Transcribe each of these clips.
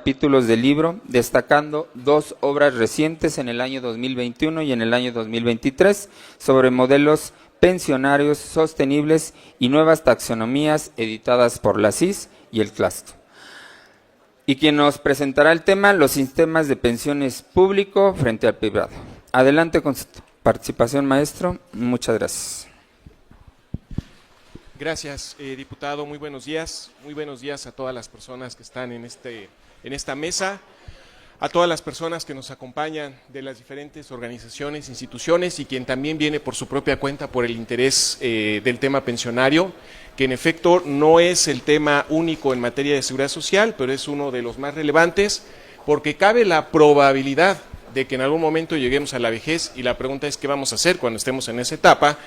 capítulos del libro, destacando 2 obras recientes en el año 2021 y en el año 2023 sobre modelos pensionarios sostenibles y nuevas taxonomías editadas por la CIS y el CLAST. Y quien nos presentará el tema, los sistemas de pensiones público frente al privado. Adelante con su participación, maestro. Muchas gracias. Gracias, diputado. Muy buenos días. Muy buenos días a todas las personas que están en esta mesa, a todas las personas que nos acompañan de las diferentes organizaciones, instituciones y quien también viene por su propia cuenta por el interés del tema pensionario, que en efecto no es el tema único en materia de seguridad social, pero es uno de los más relevantes porque cabe la probabilidad de que en algún momento lleguemos a la vejez y la pregunta es qué vamos a hacer cuando estemos en esa etapa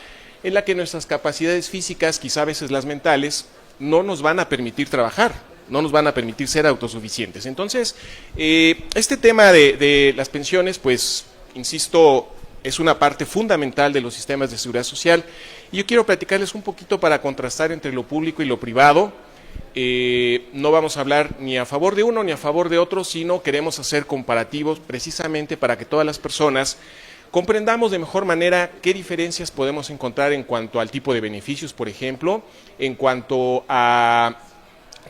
en la que nuestras capacidades físicas, quizá a veces las mentales, no nos van a permitir trabajar, no nos van a permitir ser autosuficientes. Entonces, este tema de las pensiones, pues, insisto, es una parte fundamental de los sistemas de seguridad social y yo quiero platicarles un poquito para contrastar entre lo público y lo privado. No vamos a hablar ni a favor de uno ni a favor de otro, sino queremos hacer comparativos precisamente para que todas las personas comprendamos de mejor manera qué diferencias podemos encontrar en cuanto al tipo de beneficios, por ejemplo, en cuanto a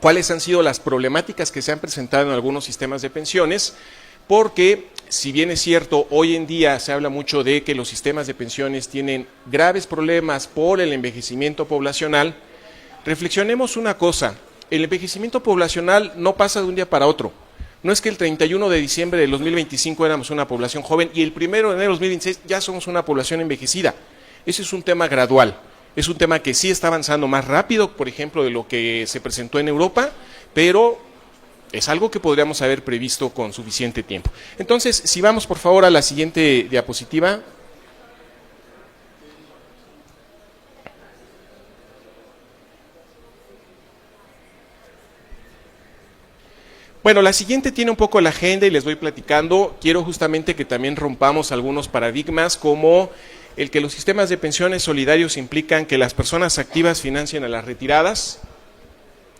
cuáles han sido las problemáticas que se han presentado en algunos sistemas de pensiones, porque si bien es cierto, hoy en día se habla mucho de que los sistemas de pensiones tienen graves problemas por el envejecimiento poblacional, reflexionemos una cosa, el envejecimiento poblacional no pasa de un día para otro. No es que el 31 de diciembre del 2025 éramos una población joven y el 1 de enero del 2026 ya somos una población envejecida. Ese es un tema gradual, es un tema que sí está avanzando más rápido, por ejemplo, de lo que se presentó en Europa, pero es algo que podríamos haber previsto con suficiente tiempo. Entonces, si vamos por favor a la siguiente diapositiva. Bueno, la siguiente tiene un poco la agenda y les voy platicando. Quiero justamente que también rompamos algunos paradigmas como el que los sistemas de pensiones solidarios implican que las personas activas financien a las retiradas.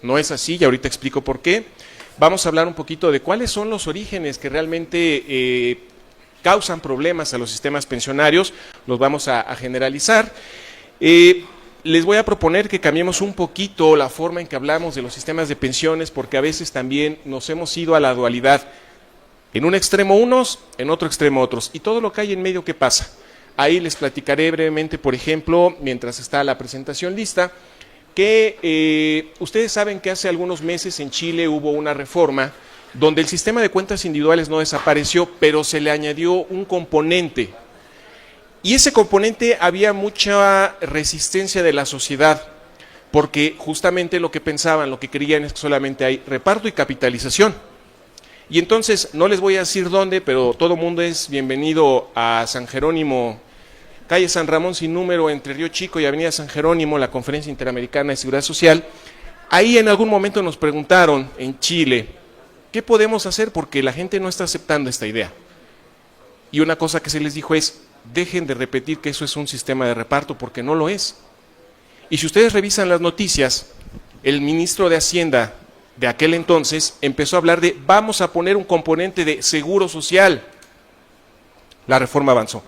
No es así y ahorita explico por qué. Vamos a hablar un poquito de cuáles son los orígenes que realmente causan problemas a los sistemas pensionarios. Los vamos a generalizar. Les voy a proponer que cambiemos un poquito la forma en que hablamos de los sistemas de pensiones porque a veces también nos hemos ido a la dualidad. En un extremo unos, en otro extremo otros. Y todo lo que hay en medio, ¿qué pasa? Ahí les platicaré brevemente, por ejemplo, mientras está la presentación lista, que ustedes saben que hace algunos meses en Chile hubo una reforma donde el sistema de cuentas individuales no desapareció, pero se le añadió un componente. Y ese componente había mucha resistencia de la sociedad, porque justamente lo que pensaban, lo que creían es que solamente hay reparto y capitalización. Y entonces, no les voy a decir dónde, pero todo mundo es bienvenido a San Jerónimo, calle San Ramón sin número, entre Río Chico y Avenida San Jerónimo, la Conferencia Interamericana de Seguridad Social. Ahí en algún momento nos preguntaron en Chile, ¿qué podemos hacer? Porque la gente no está aceptando esta idea. Y una cosa que se les dijo es, dejen de repetir que eso es un sistema de reparto porque no lo es. Y si ustedes revisan las noticias, el ministro de Hacienda de aquel entonces empezó a hablar de vamos a poner un componente de seguro social. La reforma avanzó.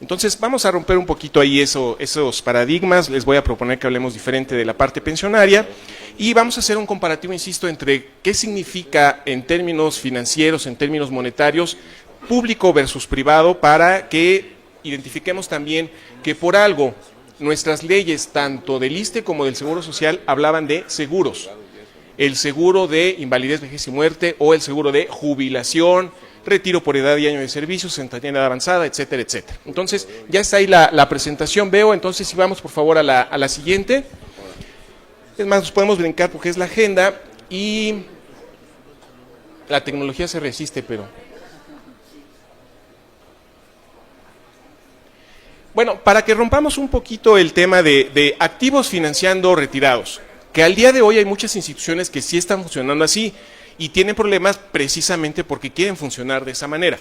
Entonces vamos a romper un poquito ahí esos paradigmas, les voy a proponer que hablemos diferente de la parte pensionaria y vamos a hacer un comparativo, insisto, entre qué significa en términos financieros, en términos monetarios, público versus privado, para que identifiquemos también que por algo nuestras leyes, tanto del ISSSTE como del Seguro Social, hablaban de seguros. El seguro de invalidez, vejez y muerte o el seguro de jubilación, retiro por edad y año de servicio, centenía de edad avanzada, etcétera, etcétera. Entonces, ya está ahí la presentación, veo. Entonces, si vamos por favor a la siguiente. Es más, nos podemos brincar porque es la agenda y la tecnología se resiste, pero... Bueno, para que rompamos un poquito el tema de activos financiando retirados, que al día de hoy hay muchas instituciones que sí están funcionando así y tienen problemas precisamente porque quieren funcionar de esa manera.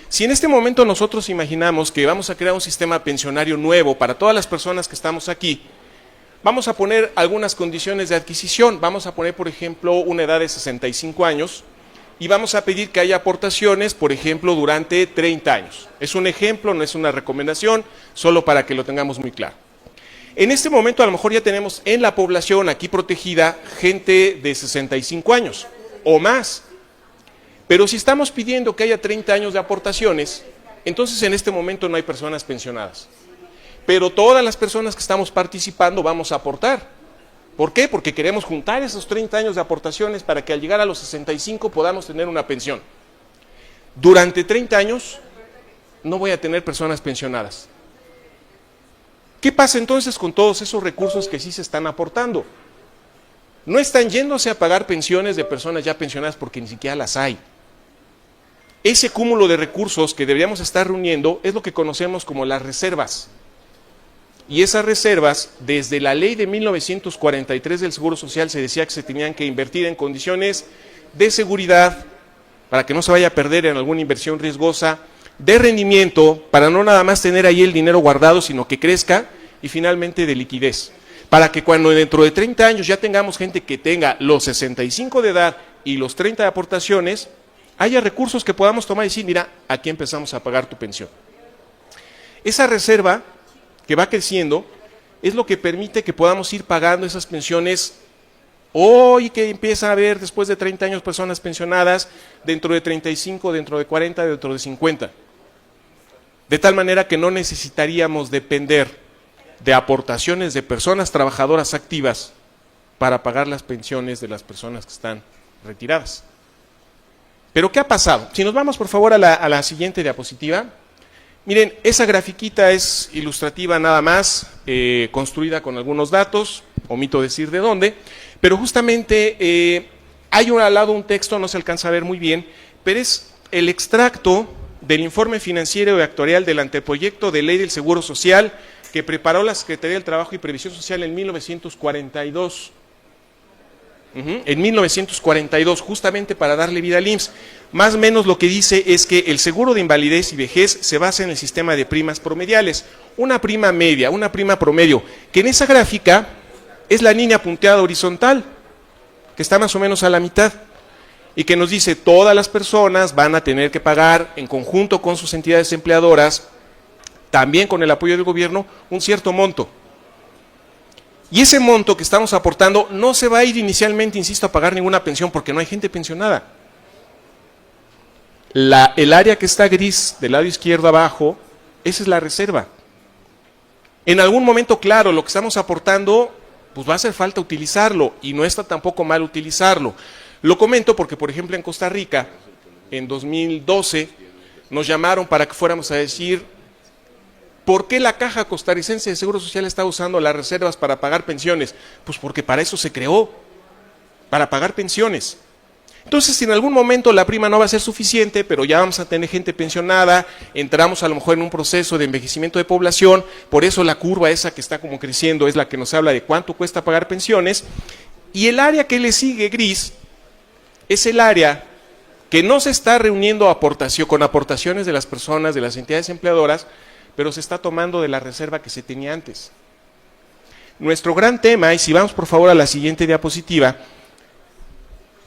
Si en este momento nosotros imaginamos que vamos a crear un sistema pensionario nuevo para todas las personas que estamos aquí, vamos a poner algunas condiciones de adquisición, vamos a poner por ejemplo una edad de 65 años y vamos a pedir que haya aportaciones, por ejemplo, durante 30 años. Es un ejemplo, no es una recomendación, solo para que lo tengamos muy claro. En este momento a lo mejor ya tenemos en la población aquí protegida gente de 65 años o más. Pero si estamos pidiendo que haya 30 años de aportaciones, entonces en este momento no hay personas pensionadas. Pero todas las personas que estamos participando vamos a aportar. ¿Por qué? Porque queremos juntar esos 30 años de aportaciones para que al llegar a los 65 podamos tener una pensión. Durante 30 años no voy a tener personas pensionadas. ¿Qué pasa entonces con todos esos recursos que sí se están aportando? No están yéndose a pagar pensiones de personas ya pensionadas porque ni siquiera las hay. Ese cúmulo de recursos que deberíamos estar reuniendo es lo que conocemos como las reservas. Y esas reservas, desde la ley de 1943 del Seguro Social se decía que se tenían que invertir en condiciones de seguridad, para que no se vaya a perder en alguna inversión riesgosa, de rendimiento, para no nada más tener ahí el dinero guardado, sino que crezca, y finalmente de liquidez. Para que cuando dentro de 30 años ya tengamos gente que tenga los 65 de edad y los 30 de aportaciones, haya recursos que podamos tomar y decir, mira, aquí empezamos a pagar tu pensión. Esa reserva que va creciendo es lo que permite que podamos ir pagando esas pensiones hoy, que empieza a haber después de 30 años personas pensionadas, dentro de 35, dentro de 40, dentro de 50. De tal manera que no necesitaríamos depender de aportaciones de personas trabajadoras activas para pagar las pensiones de las personas que están retiradas. Pero ¿qué ha pasado? Si nos vamos por favor a la siguiente diapositiva. Miren, esa grafiquita es ilustrativa nada más, construida con algunos datos, omito decir de dónde, pero justamente hay al lado un texto, no se alcanza a ver muy bien, pero es el extracto del informe financiero y actuarial del anteproyecto de ley del Seguro Social que preparó la Secretaría del Trabajo y Previsión Social en 1942. En 1942, justamente para darle vida al IMSS. Más o menos lo que dice es que el seguro de invalidez y vejez se basa en el sistema de primas promediales. Una prima media, una prima promedio, que en esa gráfica es la línea punteada horizontal, que está más o menos a la mitad, y que nos dice todas las personas van a tener que pagar en conjunto con sus entidades empleadoras, también con el apoyo del gobierno, un cierto monto. Y ese monto que estamos aportando no se va a ir inicialmente, insisto, a pagar ninguna pensión porque no hay gente pensionada. El área que está gris del lado izquierdo abajo, esa es la reserva. En algún momento, claro, lo que estamos aportando, pues va a hacer falta utilizarlo y no está tampoco mal utilizarlo. Lo comento porque, por ejemplo, en Costa Rica, en 2012, nos llamaron para que fuéramos a decir ¿por qué la Caja Costarricense de Seguro Social está usando las reservas para pagar pensiones? Pues porque para eso se creó, para pagar pensiones. Entonces, si en algún momento la prima no va a ser suficiente, pero ya vamos a tener gente pensionada, entramos a lo mejor en un proceso de envejecimiento de población, por eso la curva esa que está como creciendo es la que nos habla de cuánto cuesta pagar pensiones, y el área que le sigue gris es el área que no se está reuniendo con aportaciones de las personas, de las entidades empleadoras, pero se está tomando de la reserva que se tenía antes. Nuestro gran tema, y si vamos por favor a la siguiente diapositiva,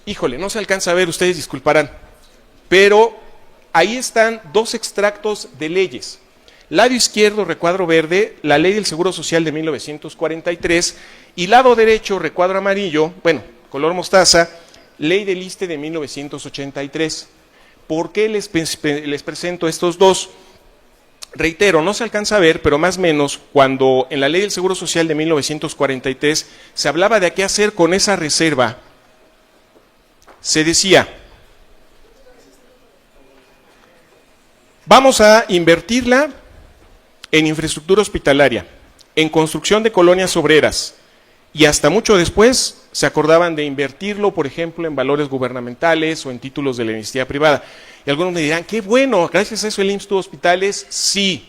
híjole, no se alcanza a ver, ustedes disculparán, pero ahí están dos extractos de leyes. Lado izquierdo, recuadro verde, la Ley del Seguro Social de 1943, y lado derecho, recuadro amarillo, bueno, color mostaza, Ley del ISSSTE de 1983. ¿Por qué les presento estos dos? Reitero, no se alcanza a ver, pero más o menos cuando en la Ley del Seguro Social de 1943 se hablaba de qué hacer con esa reserva, se decía, vamos a invertirla en infraestructura hospitalaria, en construcción de colonias obreras, y hasta mucho después se acordaban de invertirlo, por ejemplo, en valores gubernamentales o en títulos de la iniciativa privada. Y algunos me dirán, qué bueno, gracias a eso el IMSS tuvo hospitales, sí.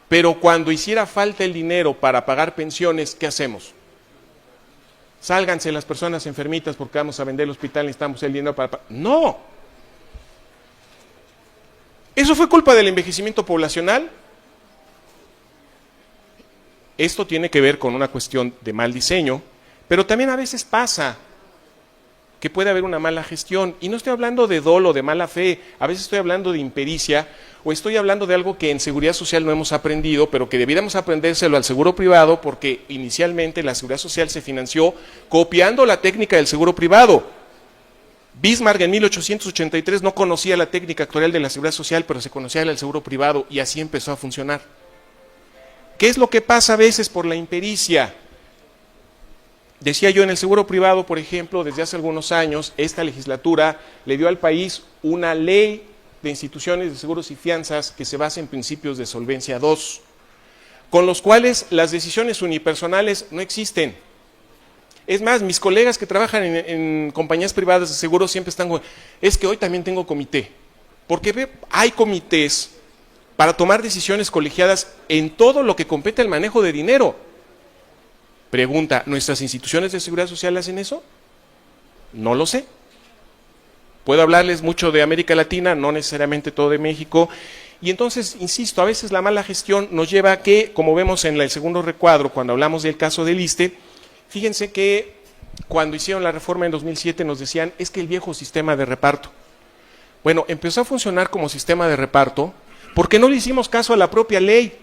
Pero cuando hiciera falta el dinero para pagar pensiones, ¿qué hacemos? Sálganse las personas enfermitas porque vamos a vender el hospital, necesitamos el dinero para... ¡No! ¿Eso fue culpa del envejecimiento poblacional? Esto tiene que ver con una cuestión de mal diseño, pero también a veces pasa que puede haber una mala gestión. Y no estoy hablando de dolo, de mala fe, a veces estoy hablando de impericia, o estoy hablando de algo que en seguridad social no hemos aprendido, pero que debiéramos aprendérselo al seguro privado, porque inicialmente la seguridad social se financió copiando la técnica del seguro privado. Bismarck en 1883 no conocía la técnica actuarial de la seguridad social, pero se conocía la del seguro privado, y así empezó a funcionar. ¿Qué es lo que pasa a veces por la impericia? Decía yo, en el seguro privado, por ejemplo, desde hace algunos años, esta legislatura le dio al país una ley de instituciones de seguros y fianzas que se basa en principios de solvencia 2, con los cuales las decisiones unipersonales no existen. Es más, mis colegas que trabajan en compañías privadas de seguros siempre están, es que hoy también tengo comité, porque hay comités para tomar decisiones colegiadas en todo lo que compete al manejo de dinero. Pregunta, ¿nuestras instituciones de seguridad social hacen eso? No lo sé. Puedo hablarles mucho de América Latina, no necesariamente todo de México. Y entonces, insisto, a veces la mala gestión nos lleva a que, como vemos en el segundo recuadro, cuando hablamos del caso del ISSSTE, fíjense que cuando hicieron la reforma en 2007 nos decían, es que el viejo sistema de reparto. Bueno, empezó a funcionar como sistema de reparto porque no le hicimos caso a la propia ley.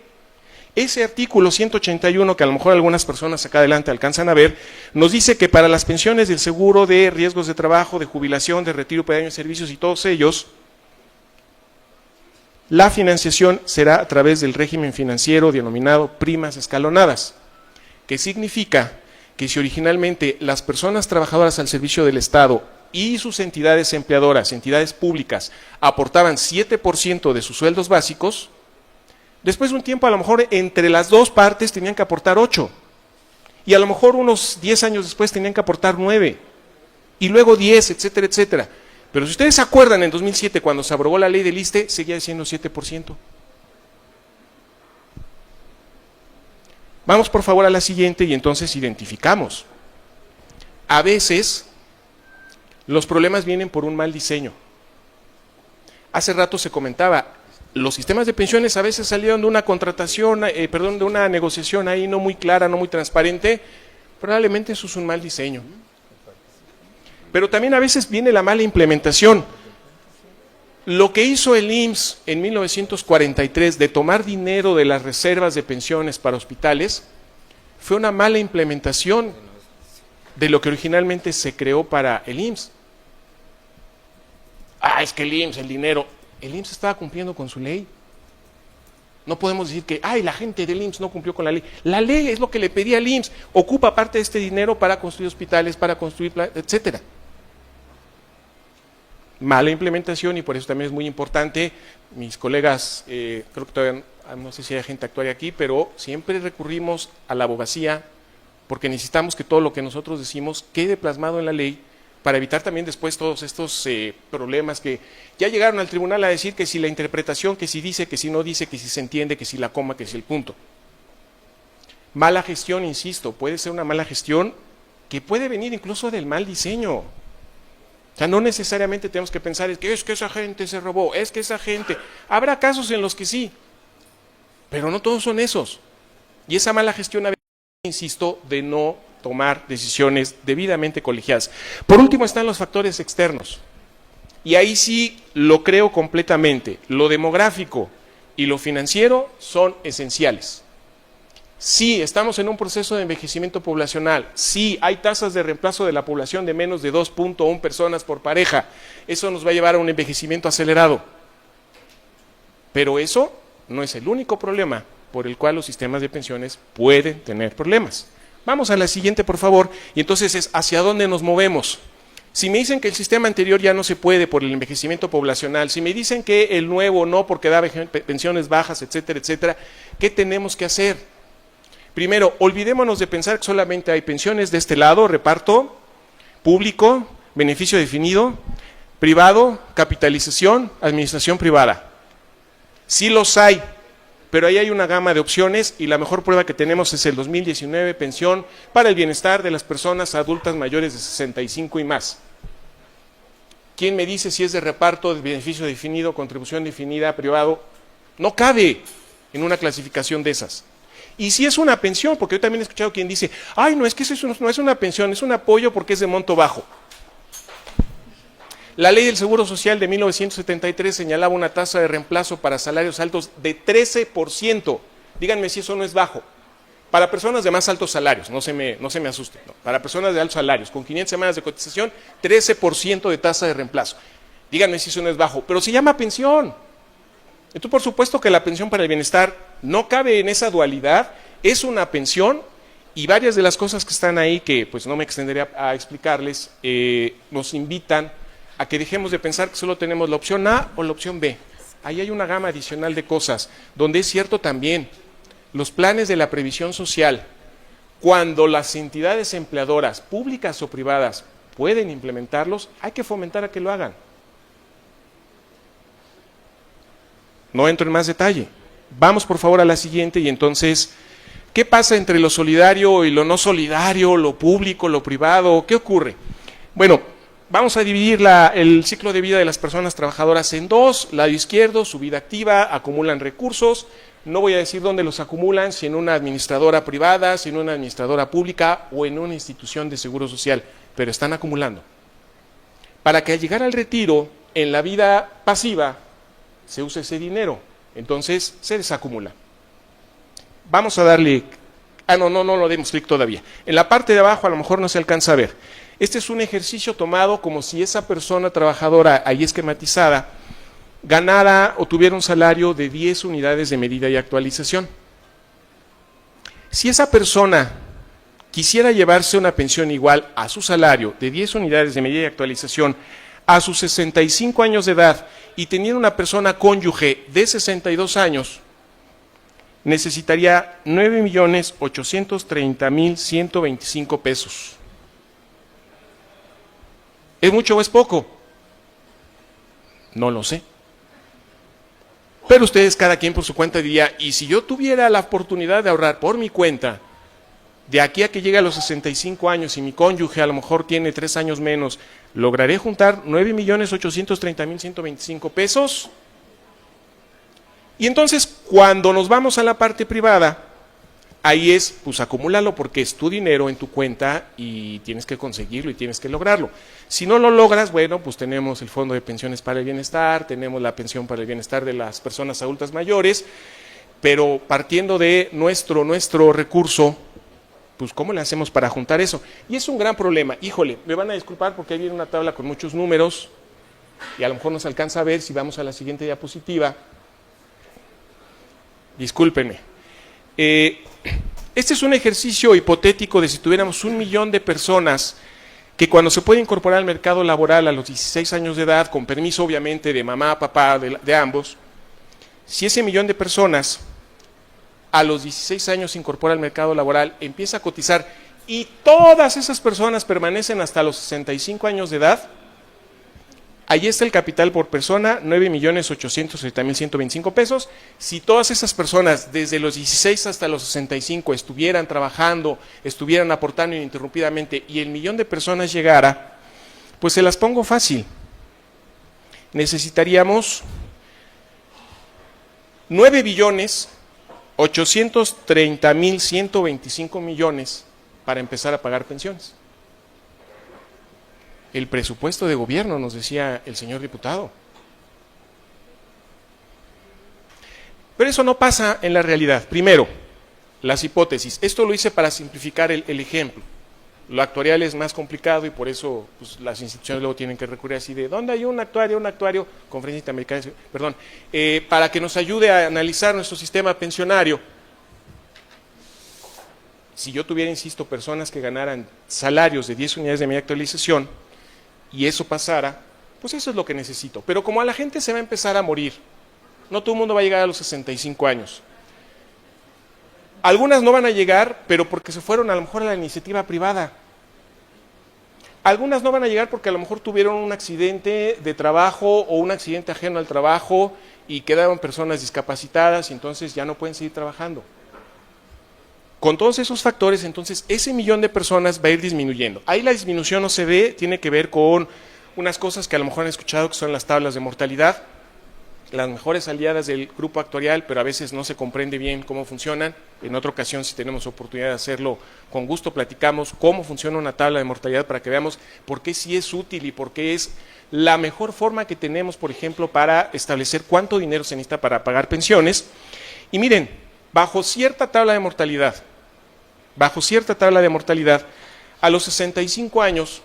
Ese artículo 181, que a lo mejor algunas personas acá adelante alcanzan a ver, nos dice que para las pensiones del seguro de riesgos de trabajo, de jubilación, de retiro, pedaño de servicios y todos ellos, la financiación será a través del régimen financiero denominado primas escalonadas, que significa que si originalmente las personas trabajadoras al servicio del Estado y sus entidades empleadoras, entidades públicas, aportaban 7% de sus sueldos básicos, después de un tiempo a lo mejor entre las dos partes tenían que aportar 8, y a lo mejor unos 10 años después tenían que aportar 9, y luego 10, etcétera, etcétera. Pero si ustedes se acuerdan, en 2007 cuando se aprobó la ley del ISSSTE, seguía siendo 7%. Vamos por favor a la siguiente y entonces identificamos. A veces los problemas vienen por un mal diseño. Hace rato se comentaba, los sistemas de pensiones a veces salieron de una contratación, de una negociación ahí no muy clara, no muy transparente. Probablemente eso es un mal diseño. Pero también a veces viene la mala implementación. Lo que hizo el IMSS en 1943 de tomar dinero de las reservas de pensiones para hospitales fue una mala implementación de lo que originalmente se creó para el IMSS. Es que el IMSS, el dinero. El IMSS estaba cumpliendo con su ley. No podemos decir que, la gente del IMSS no cumplió con la ley. La ley es lo que le pedía al IMSS. Ocupa parte de este dinero para construir hospitales, para construir, etcétera. Mala implementación, y por eso también es muy importante. Mis colegas, creo que todavía, no sé si hay gente actuaria aquí, pero siempre recurrimos a la abogacía porque necesitamos que todo lo que nosotros decimos quede plasmado en la ley, para evitar también después todos estos problemas que ya llegaron al tribunal a decir que si la interpretación, que si dice, que si no dice, que si se entiende, que si la coma, que si el punto. Mala gestión, insisto, puede ser una mala gestión que puede venir incluso del mal diseño. O sea, no necesariamente tenemos que pensar, es que esa gente se robó, es que esa gente... Habrá casos en los que sí, pero no todos son esos. Y esa mala gestión a veces, insisto, de no tomar decisiones debidamente colegiadas. Por último están los factores externos. Y ahí sí lo creo completamente. Lo demográfico y lo financiero son esenciales. Sí, estamos en un proceso de envejecimiento poblacional. Sí, hay tasas de reemplazo de la población de menos de 2.1 personas por pareja. Eso nos va a llevar a un envejecimiento acelerado. Pero eso no es el único problema por el cual los sistemas de pensiones pueden tener problemas. Vamos a la siguiente, por favor, y entonces es ¿hacia dónde nos movemos? Si me dicen que el sistema anterior ya no se puede por el envejecimiento poblacional, si me dicen que el nuevo no porque da pensiones bajas, etcétera, etcétera, ¿qué tenemos que hacer? Primero, olvidémonos de pensar que solamente hay pensiones de este lado, reparto, público, beneficio definido, privado, capitalización, administración privada. Sí los hay, pero ahí hay una gama de opciones y la mejor prueba que tenemos es el 2019, pensión para el bienestar de las personas adultas mayores de 65 y más. ¿Quién me dice si es de reparto, de beneficio definido, contribución definida, privado? No cabe en una clasificación de esas. Y si es una pensión, porque yo también he escuchado quien dice, no es que eso no es una pensión, es un apoyo porque es de monto bajo. La ley del Seguro Social de 1973 señalaba una tasa de reemplazo para salarios altos de 13%. Díganme si eso no es bajo. Para personas de más altos salarios, no se me asusten, no. Para personas de altos salarios, con 500 semanas de cotización, 13% de tasa de reemplazo. Díganme si eso no es bajo, pero se llama pensión. Entonces, por supuesto que la pensión para el bienestar no cabe en esa dualidad, es una pensión y varias de las cosas que están ahí, que pues no me extenderé a explicarles, nos invitan a que dejemos de pensar que solo tenemos la opción A o la opción B. Ahí hay una gama adicional de cosas, donde es cierto también, los planes de la previsión social, cuando las entidades empleadoras, públicas o privadas, pueden implementarlos, hay que fomentar a que lo hagan. No entro en más detalle. Vamos por favor a la siguiente y entonces, ¿qué pasa entre lo solidario y lo no solidario, lo público, lo privado? ¿Qué ocurre? Bueno, vamos a dividir el ciclo de vida de las personas trabajadoras en dos. Lado izquierdo, su vida activa, acumulan recursos. No voy a decir dónde los acumulan, si en una administradora privada, si en una administradora pública o en una institución de seguro social, pero están acumulando. Para que al llegar al retiro, en la vida pasiva, se use ese dinero, entonces se desacumula. Vamos a darle, no lo demos clic todavía. En la parte de abajo a lo mejor no se alcanza a ver. Este es un ejercicio tomado como si esa persona trabajadora ahí esquematizada ganara o tuviera un salario de 10 unidades de medida y actualización. Si esa persona quisiera llevarse una pensión igual a su salario de 10 unidades de medida y actualización a sus 65 años de edad y teniendo una persona cónyuge de 62 años, necesitaría 9.830.125 pesos. ¿Es mucho o es poco? No lo sé. Pero ustedes, cada quien por su cuenta, diría, y si yo tuviera la oportunidad de ahorrar por mi cuenta, de aquí a que llegue a los 65 años y mi cónyuge a lo mejor tiene 3 años menos, ¿lograré juntar 9.830.125 pesos? Y entonces, cuando nos vamos a la parte privada, ahí es, pues acumúlalo porque es tu dinero en tu cuenta y tienes que conseguirlo y tienes que lograrlo. Si no lo logras, bueno, pues tenemos el Fondo de Pensiones para el Bienestar, tenemos la pensión para el bienestar de las personas adultas mayores, pero partiendo de nuestro recurso, pues ¿cómo le hacemos para juntar eso? Y es un gran problema. Híjole, me van a disculpar porque ahí viene una tabla con muchos números y a lo mejor no se alcanza a ver si vamos a la siguiente diapositiva. Discúlpenme. Este es un ejercicio hipotético de si tuviéramos 1 millón de personas que cuando se puede incorporar al mercado laboral a los 16 años de edad, con permiso obviamente de mamá, papá, de ambos, si ese 1 millón de personas a los 16 años se incorpora al mercado laboral, empieza a cotizar y todas esas personas permanecen hasta los 65 años de edad, ahí está el capital por persona, 9.830.125 pesos. Si todas esas personas desde los 16 hasta los 65 estuvieran trabajando, estuvieran aportando ininterrumpidamente y el 1 millón de personas llegara, pues se las pongo fácil. Necesitaríamos 9.830.125 millones para empezar a pagar pensiones. El presupuesto de gobierno, nos decía el señor diputado. Pero eso no pasa en la realidad. Primero, las hipótesis. Esto lo hice para simplificar el ejemplo. Lo actuarial es más complicado y por eso pues, las instituciones luego tienen que recurrir así de ¿dónde hay un actuario, conferencia interamericana, perdón, para que nos ayude a analizar nuestro sistema pensionario? Si yo tuviera, insisto, personas que ganaran salarios de 10 unidades de media actualización, y eso pasara, pues eso es lo que necesito. Pero como a la gente se va a empezar a morir, no todo el mundo va a llegar a los 65 años. Algunas no van a llegar, pero porque se fueron a lo mejor a la iniciativa privada. Algunas no van a llegar porque a lo mejor tuvieron un accidente de trabajo o un accidente ajeno al trabajo y quedaron personas discapacitadas y entonces ya no pueden seguir trabajando. Con todos esos factores, entonces, ese 1 millón de personas va a ir disminuyendo. Ahí la disminución no se ve, tiene que ver con unas cosas que a lo mejor han escuchado que son las tablas de mortalidad. las mejores aliadas del grupo actuarial, pero a veces no se comprende bien cómo funcionan. En otra ocasión, si tenemos oportunidad de hacerlo, con gusto platicamos cómo funciona una tabla de mortalidad para que veamos por qué sí es útil y por qué es la mejor forma que tenemos, por ejemplo, para establecer cuánto dinero se necesita para pagar pensiones. Y miren, bajo cierta tabla de mortalidad, a los 65 años,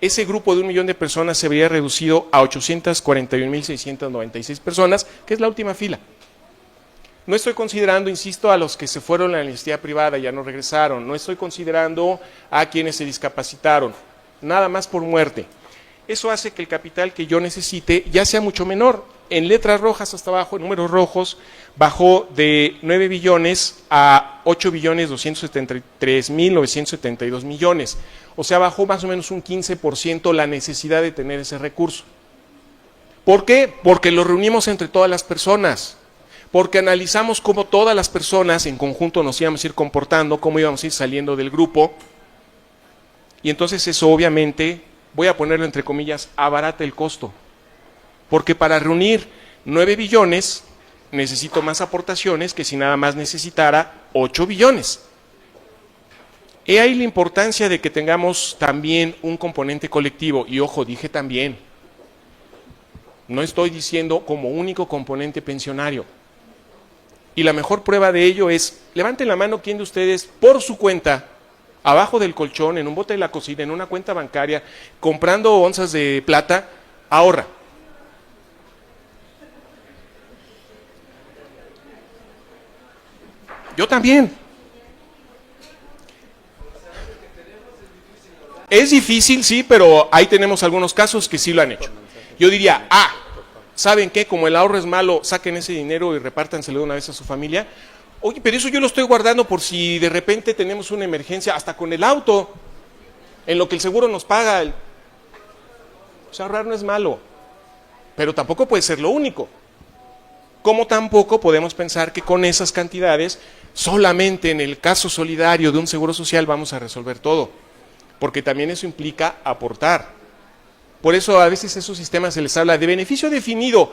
ese grupo de 1 millón de personas se vería reducido a 841.696 personas, que es la última fila. No estoy considerando, insisto, a los que se fueron a la universidad privada y ya no regresaron, no estoy considerando a quienes se discapacitaron, nada más por muerte. Eso hace que el capital que yo necesite ya sea mucho menor. En letras rojas hasta abajo, en números rojos, bajó de 9 billones a 8.273.972 millones. O sea, bajó más o menos un 15% la necesidad de tener ese recurso. ¿Por qué? Porque lo reunimos entre todas las personas. Porque analizamos cómo todas las personas en conjunto nos íbamos a ir comportando, cómo íbamos a ir saliendo del grupo. Y entonces eso obviamente, voy a ponerlo entre comillas, abarata el costo. Porque para reunir 9 billones necesito más aportaciones que si nada más necesitara 8 billones. He ahí la importancia de que tengamos también un componente colectivo. Y ojo, dije también, no estoy diciendo como único componente pensionario. Y la mejor prueba de ello es, levanten la mano quién de ustedes por su cuenta, abajo del colchón, en un bote de la cocina, en una cuenta bancaria, comprando onzas de plata, ahorra. Yo también. Es difícil, sí, pero ahí tenemos algunos casos que sí lo han hecho. Yo diría, ¿saben qué? Como el ahorro es malo, saquen ese dinero y repártanselo de una vez a su familia. Oye, pero eso yo lo estoy guardando por si de repente tenemos una emergencia, hasta con el auto, en lo que el seguro nos paga. O sea, ahorrar no es malo, pero tampoco puede ser lo único. Como tampoco podemos pensar que con esas cantidades, solamente en el caso solidario de un seguro social vamos a resolver todo, porque también eso implica aportar. Por eso a veces a esos sistemas se les habla de beneficio definido.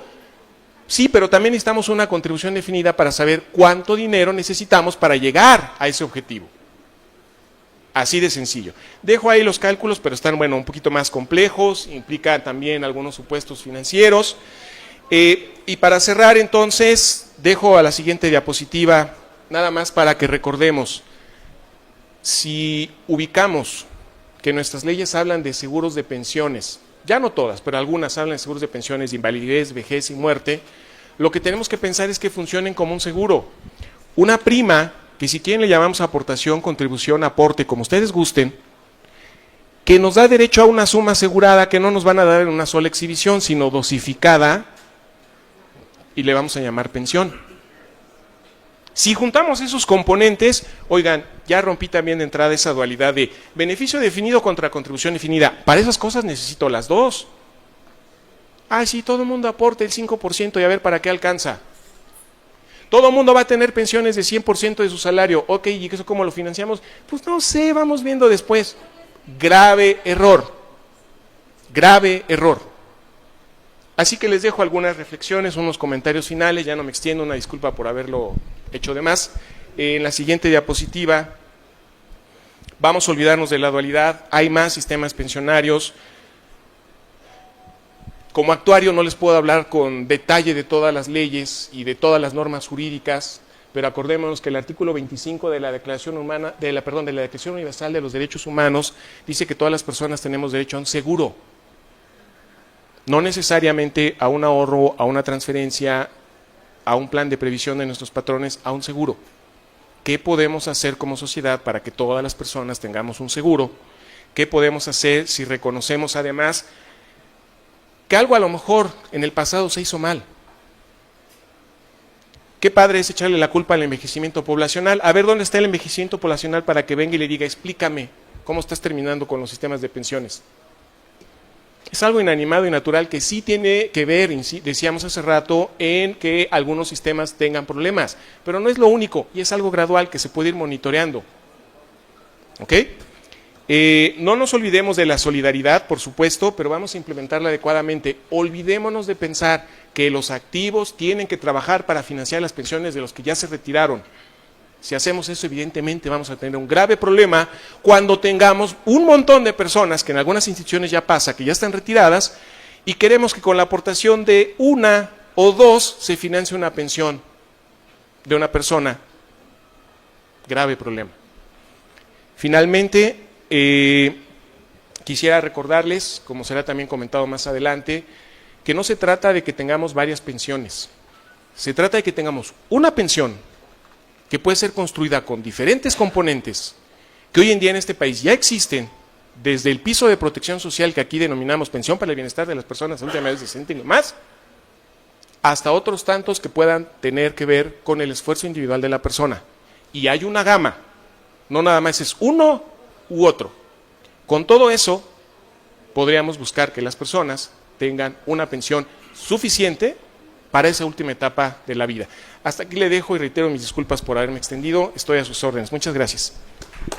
Sí, pero también necesitamos una contribución definida para saber cuánto dinero necesitamos para llegar a ese objetivo. Así de sencillo. Dejo ahí los cálculos, pero están, bueno, un poquito más complejos, implican también algunos supuestos financieros. Y para cerrar, entonces, dejo a la siguiente diapositiva, nada más para que recordemos, si ubicamos que nuestras leyes hablan de seguros de pensiones, ya no todas, pero algunas hablan de seguros de pensiones de invalidez, vejez y muerte, lo que tenemos que pensar es que funcionen como un seguro. Una prima, que si quieren le llamamos aportación, contribución, aporte, como ustedes gusten, que nos da derecho a una suma asegurada que no nos van a dar en una sola exhibición, sino dosificada, y le vamos a llamar pensión. Si juntamos esos componentes, oigan, ya rompí también de entrada esa dualidad de beneficio definido contra contribución definida. Para esas cosas necesito las dos. Sí, todo el mundo aporte el 5% y a ver para qué alcanza. Todo el mundo va a tener pensiones de 100% de su salario. Ok, ¿y eso cómo lo financiamos? Pues no sé, vamos viendo después. Grave error. Grave error. Así que les dejo algunas reflexiones, unos comentarios finales, ya no me extiendo, una disculpa por haberlo hecho de más. En la siguiente diapositiva vamos a olvidarnos de la dualidad, hay más sistemas pensionarios. Como actuario no les puedo hablar con detalle de todas las leyes y de todas las normas jurídicas, pero acordémonos que el artículo 25 de la Declaración Universal de los Derechos Humanos dice que todas las personas tenemos derecho a un seguro. No necesariamente a un ahorro, a una transferencia, a un plan de previsión de nuestros patrones, a un seguro. ¿Qué podemos hacer como sociedad para que todas las personas tengamos un seguro? ¿Qué podemos hacer si reconocemos además que algo a lo mejor en el pasado se hizo mal? Qué padre es echarle la culpa al envejecimiento poblacional. A ver, ¿dónde está el envejecimiento poblacional para que venga y le diga, explícame cómo estás terminando con los sistemas de pensiones? Es algo inanimado y natural que sí tiene que ver, decíamos hace rato, en que algunos sistemas tengan problemas, pero no es lo único y es algo gradual que se puede ir monitoreando. ¿Ok? No nos olvidemos de la solidaridad, por supuesto, pero vamos a implementarla adecuadamente. Olvidémonos de pensar que los activos tienen que trabajar para financiar las pensiones de los que ya se retiraron. Si hacemos eso, evidentemente vamos a tener un grave problema cuando tengamos un montón de personas, que en algunas instituciones ya pasa, que ya están retiradas, y queremos que con la aportación de una o dos se financie una pensión de una persona. Grave problema. Finalmente, quisiera recordarles, como será también comentado más adelante, que no se trata de que tengamos varias pensiones. Se trata de que tengamos una pensión que puede ser construida con diferentes componentes que hoy en día en este país ya existen, desde el piso de protección social que aquí denominamos pensión para el bienestar de las personas adultas mayores de 60 y más, hasta otros tantos que puedan tener que ver con el esfuerzo individual de la persona. Y hay una gama, no nada más es uno u otro. Con todo eso, podríamos buscar que las personas tengan una pensión suficiente para esa última etapa de la vida. Hasta aquí le dejo y reitero mis disculpas por haberme extendido. Estoy a sus órdenes. Muchas gracias.